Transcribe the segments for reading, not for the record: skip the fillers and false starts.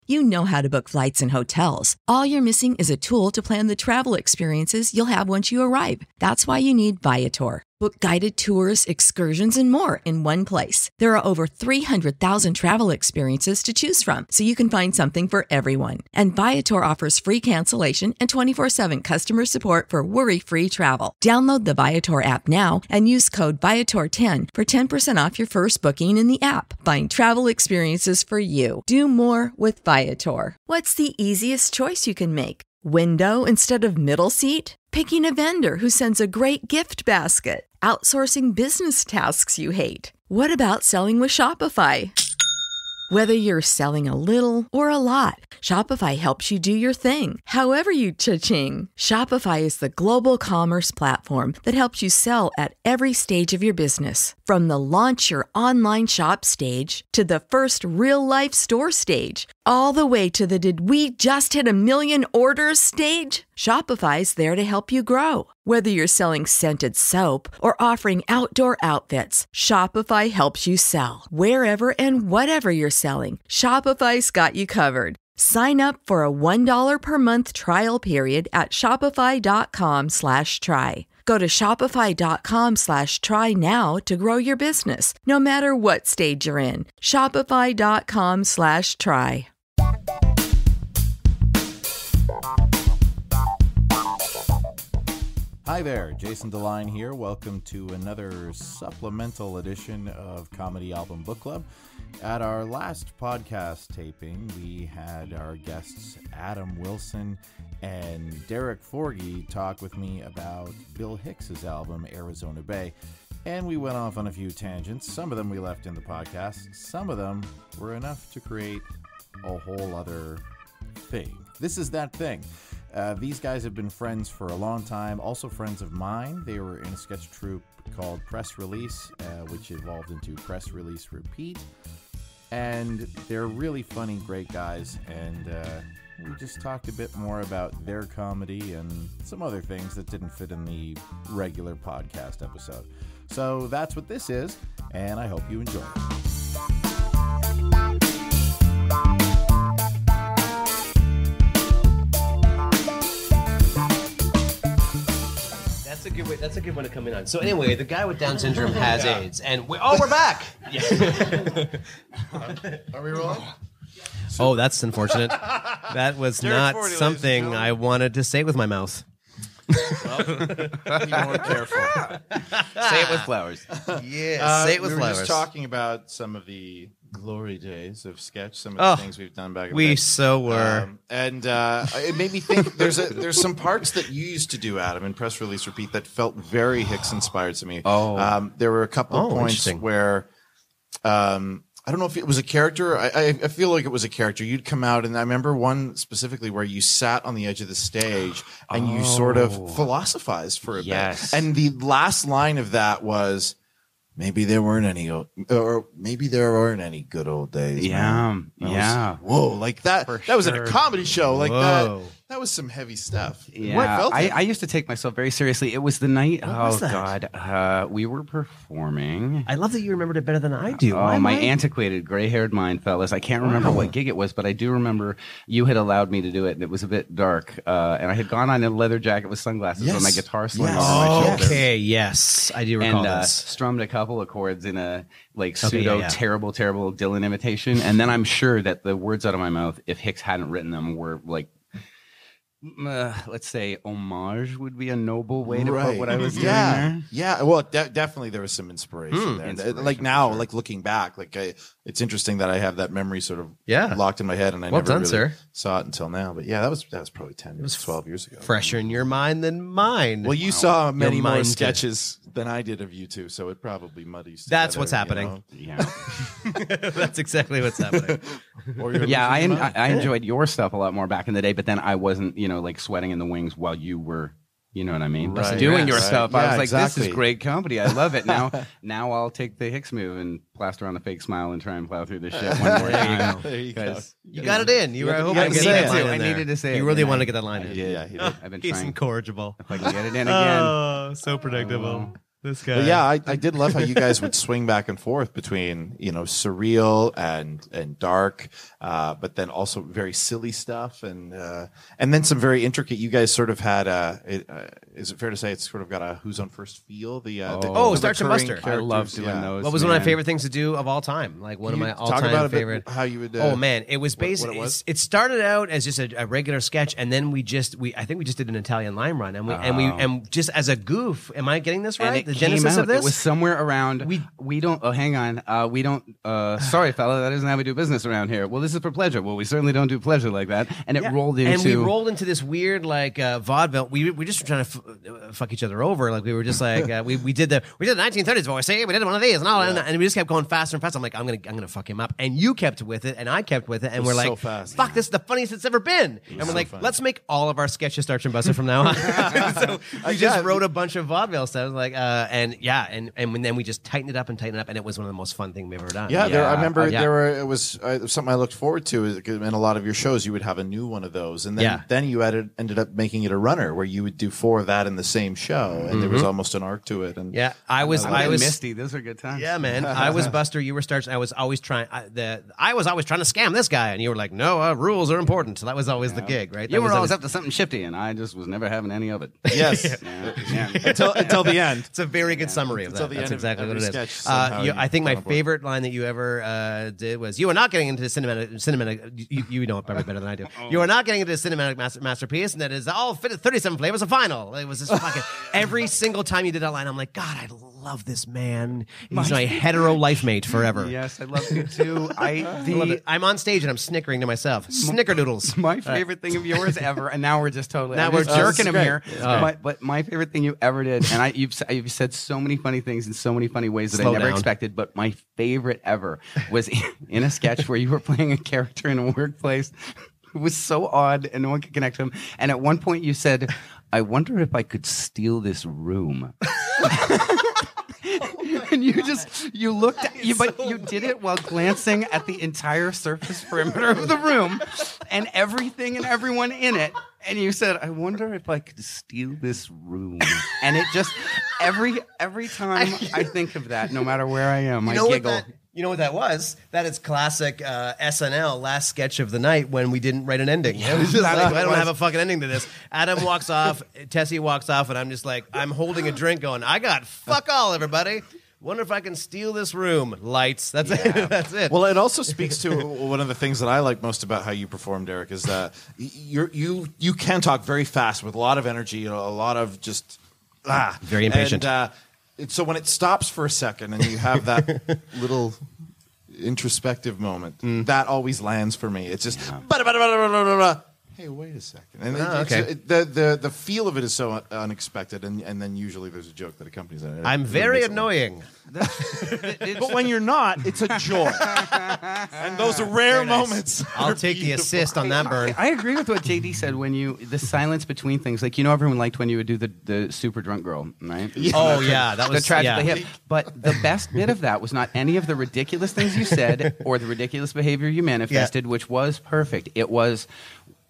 You know how to book flights and hotels. All you're missing is a tool to plan the travel experiences you'll have once you arrive. That's why you need Viator. Book guided tours, excursions, and more in one place. There are over 300,000 travel experiences to choose from, so you can find something for everyone. And Viator offers free cancellation and 24/7 customer support for worry-free travel. Download the Viator app now and use code Viator10 for 10% off your first booking in the app. Find travel experiences for you. Do more with Viator. What's the easiest choice you can make? Window instead of middle seat? Picking a vendor who sends a great gift basket? Outsourcing business tasks you hate? What about selling with Shopify? Whether you're selling a little or a lot, Shopify helps you do your thing, however you cha-ching. Shopify is the global commerce platform that helps you sell at every stage of your business. From the launch your online shop stage to the first real-life store stage, all the way to the did we just hit a million orders stage. Shopify's there to help you grow. Whether you're selling scented soap or offering outdoor outfits, Shopify helps you sell. Wherever and whatever you're selling, Shopify's got you covered. Sign up for a $1 per month trial period at shopify.com/try. Go to shopify.com/try now to grow your business, no matter what stage you're in. Shopify.com/try. Hi there, Jason DeLine here. Welcome to another supplemental edition of Comedy Album Book Club. At our last podcast taping, we had our guests Adam Wilson and Derek Forgy talk with me about Bill Hicks's album, Arizona Bay. And we went off on a few tangents. Some of them we left in the podcast. Some of them were enough to create a whole other thing. This is that thing. These guys have been friends for a long time, also friends of mine. They were in a sketch troupe called Press Release, which evolved into Press Release Repeat. And they're really funny, great guys. And we just talked a bit more about their comedy and some other things that didn't fit in the regular podcast episode. So that's what this is, and I hope you enjoy it. That's a good one to come in on. So anyway, the guy with Down syndrome has AIDS, and we're back. Are we rolling? Oh, that's unfortunate. That was not something I wanted to say with my mouth. Well, be more careful. Say it with flowers. Yeah, say it with flowers. We were just talking about some of the glory days of sketch, some of the things we've done back in the day. We so were. And it made me think there's some parts that you used to do, Adam, in Press Release Repeat that felt very Hicks-inspired to me. There were a couple of points where I don't know if it was a character. I feel like it was a character. You'd come out, and I remember one specifically where you sat on the edge of the stage and you sort of philosophized for a bit. And the last line of that was, maybe there weren't any good old days. Yeah, man. Whoa, like that. That was in a comedy show. Like that. That was some heavy stuff. Yeah, I used to take myself very seriously. It was the night. We were performing. I love that you remembered it better than I do. Oh, my antiquated gray-haired mind, fellas. I can't remember what gig it was, but I do remember you had allowed me to do it, and it was a bit dark. And I had gone on in a leather jacket with sunglasses with my guitar slung over my shoulder. Okay, yes, I do recall this. Strummed a couple of chords in a terrible Dylan imitation, and then I'm sure that the words out of my mouth, if Hicks hadn't written them, were like, let's say homage would be a noble way to put what I was doing there. Yeah, well, definitely there was some inspiration there. Like now, like looking back, like it's interesting that I have that memory sort of locked in my head, and I never really saw it until now. But yeah, that was probably 12 years ago. Fresher in your mind than mine. Well, you saw many more sketches than I did of you two, so it probably muddies. That's what's happening. Yeah, that's exactly what's happening. I enjoyed your stuff a lot more back in the day, but then I wasn't, like sweating in the wings while you were, you know what I mean, doing your stuff. Yeah, I was like, this is great company. I love it. Now I'll take the Hicks move and plaster on a fake smile and try and plow through this shit one more time. There you go. You got it in. You were hoping I to get that line in I there. needed to say it. You really wanted to get that line in. Yeah, he did. I've been He's trying. incorrigible. If I can get it in again. Oh, so predictable. This guy. But yeah, I did love how you guys would swing back and forth between, surreal and dark, but then also very silly stuff and then some very intricate. You guys sort of had is it fair to say it's sort of got a Who's on First feel? The Starch and Buster. I love doing those. What was one of my favorite things to do of all time? Like one of my all-time favorite. How you would? Oh man, it was basically. It started out as just a regular sketch, and then I think we just did an Italian line run, and just as a goof. Am I getting this right? The genesis of this? It was somewhere around. We don't. Oh, hang on. We don't. Sorry, fella, that isn't how we do business around here. Well, this is for pleasure. Well, we certainly don't do pleasure like that. And it rolled into. And we rolled into this weird vaudeville. We just were trying to fuck each other over. Like we were just like we did the 1930s voice. We did one of these and all, and we just kept going faster and faster. I'm like, I'm gonna fuck him up, and you kept with it, and I kept with it, and we're like, so fast. Fuck, this is the funniest it's ever been. And we're like, let's make all of our sketches Starch and Buster from now on. So we just wrote a bunch of vaudeville stuff, and then we just tightened it up, and it was one of the most fun things we've ever done. I remember it was something I looked forward to. In a lot of your shows, you would have a new one of those, and then you ended up making it a runner where you would do 4 of that in the same show, and there was almost an arc to it. And I was Misty. Those are good times. Yeah, man. I was Buster. You were Starch. I was always trying. I was always trying to scam this guy, and you were like, no, rules are important. So that was always the gig, right? You were always up to something shifty, and I just was never having any of it. Yes, until the end. It's a very good summry of that. That's exactly what it is. I think my favorite line that you ever did was, "You are not getting into the cinematic. You know it probably better than I do. You are not getting into the cinematic masterpiece, and that is all 37 flavors of final." It was just fucking every single time you did that line, I'm like, God, I love this man. He's my hetero life mate forever. Yes, I love you too. I'm on stage and I'm snickering to myself. Snickerdoodles. My favorite thing of yours ever, and now we're just totally jerking him here. But my favorite thing you ever did, and you've said so many funny things in so many funny ways that I never expected. But my favorite ever was in a sketch where you were playing a character in a workplace. It was so odd, and no one could connect to him. And at one point, you said, "I wonder if I could steal this room." And you did it while glancing at the entire surface perimeter of the room and everything and everyone in it. And you said, "I wonder if I could steal this room." And it just every time I think of that, no matter where I am, I giggle. You know what that was? That is classic SNL last sketch of the night when we didn't write an ending. It was just like, I don't have a fucking ending to this. Adam walks off, Tessie walks off, and I'm just like, I'm holding a drink going, I got fuck all, everybody. Wonder if I can steal this room. Lights. That's it. That's it. Well, it also speaks to one of the things that I like most about how you perform, Derek, is that you can talk very fast with a lot of energy, a lot of just very impatient. And, so when it stops for a second and you have that little introspective moment, that always lands for me. It's just, hey, wait a second. And the feel of it is so unexpected, and then usually there's a joke that accompanies it. I'm very annoying. But when you're not, it's a joy. And those are rare moments. I'll take the assist on that burn. I agree with what JD said when the silence between things. Like, everyone liked when you would do the super drunk girl, right? Oh, yeah. That was the tragically hip. But the best bit of that was not any of the ridiculous things you said or the ridiculous behavior you manifested, which was perfect. It was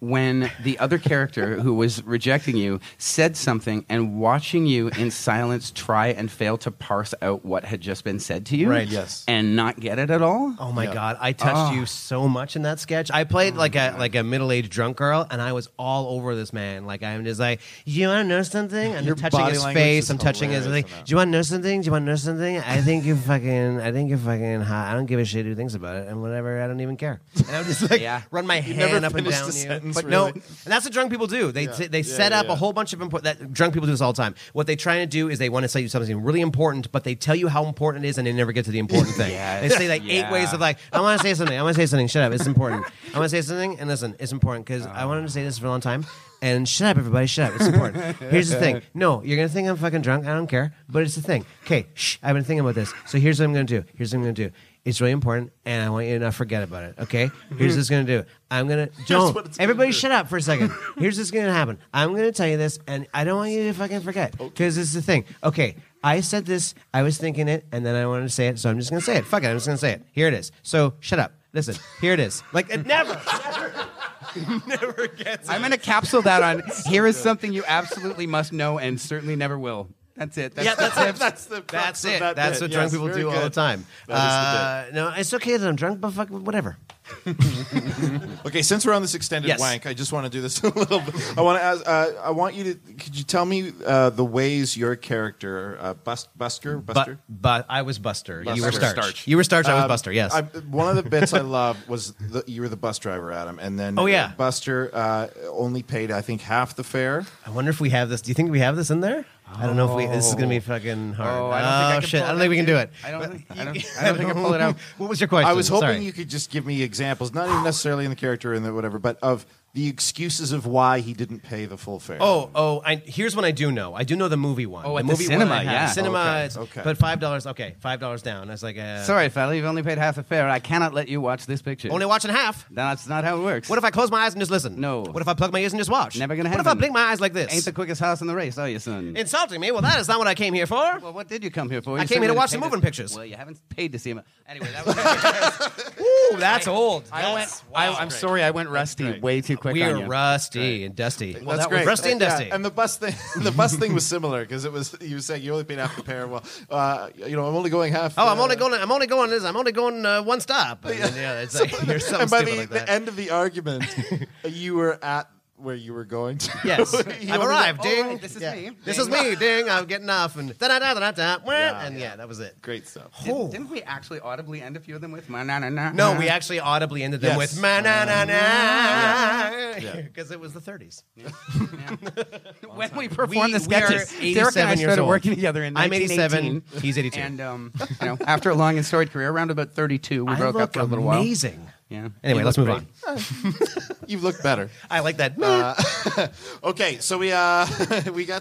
when the other character who was rejecting you said something and watching you in silence try and fail to parse out what had just been said to you. Right, yes. And not get it at all. Oh my God. I touched you so much in that sketch. I played like a middle-aged drunk girl, and I was all over this man. Like, I'm just like, you want to know something? I'm touching his face. I'm touching his like, do you want to know something? Do you want to know something? I think you're fucking hot. I don't give a shit who thinks about it, and whatever, I don't even care. And I'm just like, run my hand up and down you. But no, and that's what drunk people do. They set up a whole bunch of that drunk people do this all the time. What they try to do is they want to say something really important, but they tell you how important it is, and they never get to the important thing. They say like 8 ways of like, I want to say something. I want to say something. Shut up. It's important. I want to say something, and listen, it's important because I wanted to say this for a long time. And shut up, everybody. Shut up. It's important. Here's the thing. No, you're going to think I'm fucking drunk. I don't care. But it's the thing. Okay, shh. I've been thinking about this. So here's what I'm going to do. Here's what I'm going to do. It's really important, and I want you to not forget about it, okay? Here's what it's going to do. I'm going to... Don't. Everybody shut up for a second. Here's what's going to happen. I'm going to tell you this, and I don't want you to fucking forget, because it's the thing. Okay, I said this, I was thinking it, and then I wanted to say it, so I'm just going to say it. Fuck it, I'm just going to say it. Here it is. So, shut up. Listen, here it is. Like, it never gets it. I'm going to capsule that on, here is something you absolutely must know and certainly never will. That's it. Yeah, that's it. That's it. That's what drunk people do all the time. No, it's okay that I'm drunk, but fuck, whatever. Okay, since we're on this extended wank, I just want to do this a little bit. I want to ask. I want you to. Could you tell me the ways your character, Buster? But I was Buster. You were Starch. You were Starch. I was Buster. Yes. One of the bits I loved was you were the bus driver, Adam, and then Buster only paid, I think, half the fare. I wonder if we have this. Do you think we have this in there? I don't know if we. This is gonna be fucking hard. I don't think we can do it. I don't think I can pull it out. What was your question? I was hoping you could just give me examples, not even necessarily in the character and the whatever, but of the excuses of why he didn't pay the full fare. Here's one I do know. I do know the movie one. Oh, the at movie the cinema, one yeah. Cinema, Okay. but $5. Okay, $5 down. I was like, sorry, fella, you've only paid half the fare. I cannot let you watch this picture. only watching half. That's not how it works. What if I close my eyes and just listen? No. What if I plug my ears and just watch? Never gonna What if happen. I blink my eyes like this? Ain't the quickest horse in the race, are you, son? Insulting me? Well, that is not what I came here for. Well, what did you come here for? I came here to watch the moving pictures. Well, you haven't paid to see him. Anyway, that was. Ooh, that's old. I'm sorry, I went rusty way too quick. We're on you. rusty and dusty. Well, that's great. Rusty and dusty. And the bus thing was similar because it was you were saying you only paid half the fare. Well, I'm only going half. I'm only going one stop. And then, it's like you're something and by stupid like that. the end of the argument, you were at where you were going to. Yes, I've arrived. Ding. Right, this is me. This is me. Ding. I'm getting off and that was it. Great stuff. Didn't we actually audibly end a few of them with ma-na-na-na? No, we actually audibly ended them with ma-na-na-na because it was the 30s. When we performed the we are sketches, 87 Derek and I years started old. working together in I'm 1918. 87. He's 82. And after a long and storied career, around about 32, we broke up for a little while. Amazing. Yeah. Anyway, let's move on. You've looked better. I like that. Okay, so we got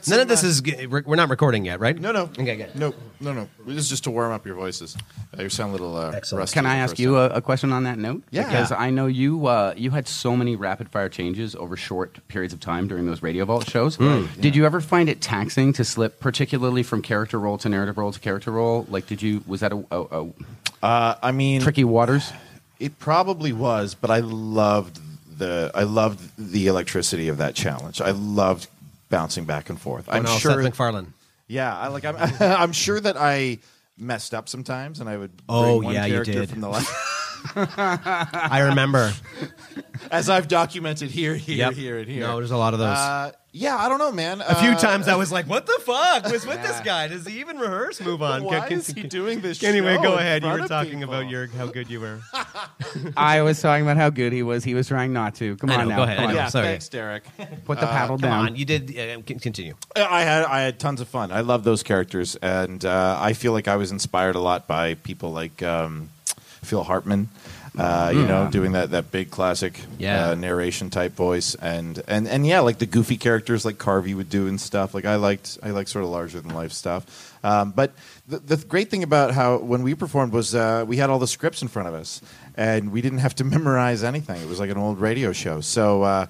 some, None of this is. We're not recording yet, right? No. Okay, good. No. This is just to warm up your voices. You sound a little rusty. Can I ask you a question on that note? Yeah. Because I know you had so many rapid fire changes over short periods of time during those Radio Vault shows. Did you ever find it taxing to slip, particularly from character role to narrative role to character role? Like, was that a tricky waters? It probably was, but I loved the electricity of that challenge. I loved bouncing back and forth. I'm sure Seth MacFarlane. Yeah, I'm sure that I messed up sometimes, and I would bring one character you did. from the last. I remember. As I've documented here, and here. No, there's a lot of those. Yeah, I don't know, man. A few times I was like, what the fuck was with this guy? Does he even rehearse? Move on. Why is he doing this Anyway, show go in ahead. You front were of talking people? about how good you were. I was talking about how good he was. He was trying not to. Come on now. Go ahead. Come on. Yeah, Sorry. thanks, Derek. Put the paddle Come down. on. You did. Continue. I had tons of fun. I love those characters, and I feel like I was inspired a lot by people like Phil Hartman. Doing that big classic narration type voice, and like the goofy characters like Carvey would do and stuff. Like I liked sort of larger than life stuff. But the great thing about how when we performed was we had all the scripts in front of us, and we didn't have to memorize anything. It was like an old radio show. So.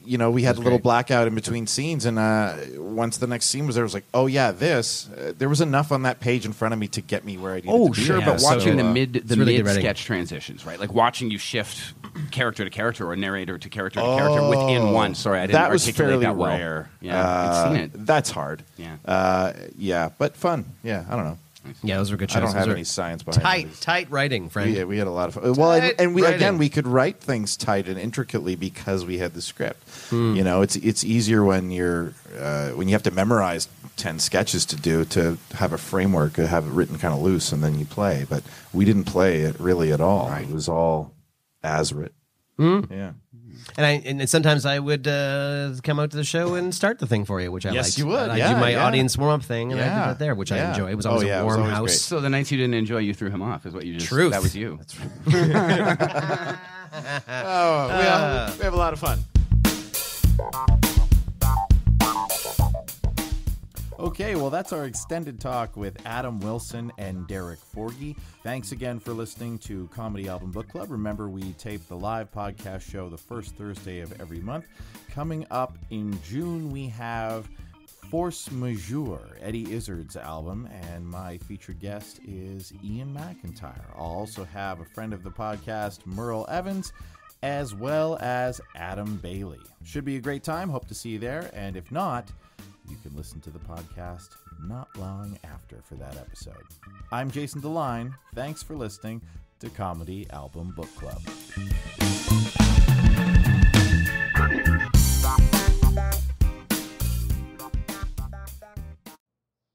We had a little blackout in between scenes, and once the next scene was there, it was like, oh yeah, there was enough on that page in front of me to get me where I needed to be. Sure, but watching the mid really sketch transitions, right? Like watching you shift character to character or narrator to character within one. Sorry, I didn't that was articulate fairly that well. rare. Yeah, I've seen it. That's hard. Yeah, but fun. Yeah, I don't know. Yeah, those were good shows. I don't have any science behind it. Tight writing, friend. Yeah, we had a lot of fun. Well, and we could write things tight and intricately because we had the script. It's easier when when you have to memorize 10 sketches to have a framework, have it written kind of loose, and then you play. But we didn't play it really at all. Right. It was all as written. Yeah. And sometimes I would come out to the show and start the thing for you, which I liked. Yes, you would. I do my audience warm-up thing, and I did that there, which I enjoy. It was always a warm house. Great. So the nights you didn't enjoy, you threw him off, is what you just... Truth. That was you. That's right. We have a lot of fun. Okay, well, that's our extended talk with Adam Wilson and Derek Forgy. Thanks again for listening to Comedy Album Book Club. Remember, we tape the live podcast show the first Thursday of every month. Coming up in June, we have Force Majeure, Eddie Izzard's album, and my featured guest is Ian McIntyre. I'll also have a friend of the podcast, Merle Evans, as well as Adam Bailey. Should be a great time. Hope to see you there, and if not, you can listen to the podcast not long after for that episode. I'm Jason DeLine. Thanks for listening to Comedy Album Book Club.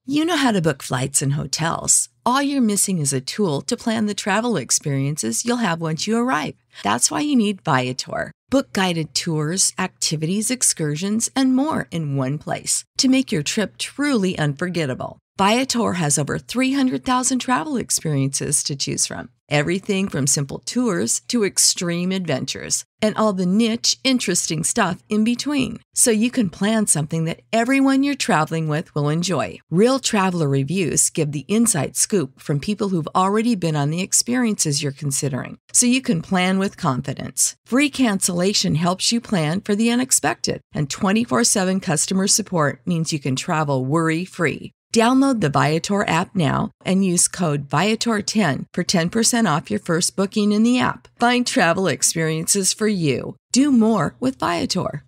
You know how to book flights and hotels. All you're missing is a tool to plan the travel experiences you'll have once you arrive. That's why you need Viator. Book guided tours, activities, excursions, and more in one place to make your trip truly unforgettable. Viator has over 300,000 travel experiences to choose from. Everything from simple tours to extreme adventures and all the niche, interesting stuff in between. So you can plan something that everyone you're traveling with will enjoy. Real traveler reviews give the inside scoop from people who've already been on the experiences you're considering. So you can plan with confidence. Free cancellation helps you plan for the unexpected. And 24/7 customer support means you can travel worry-free. Download the Viator app now and use code Viator10 for 10% off your first booking in the app. Find travel experiences for you. Do more with Viator.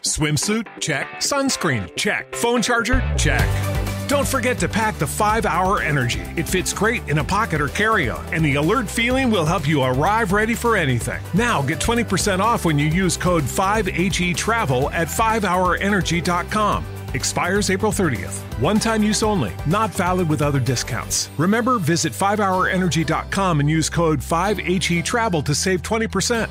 Swimsuit? Check. Sunscreen? Check. Phone charger? Check. Don't forget to pack the 5-Hour Energy. It fits great in a pocket or carry-on, and the alert feeling will help you arrive ready for anything. Now get 20% off when you use code 5HETRAVEL at 5hourenergy.com. Expires April 30th. One-time use only. Not valid with other discounts. Remember, visit 5hourenergy.com and use code 5HETRAVEL to save 20%.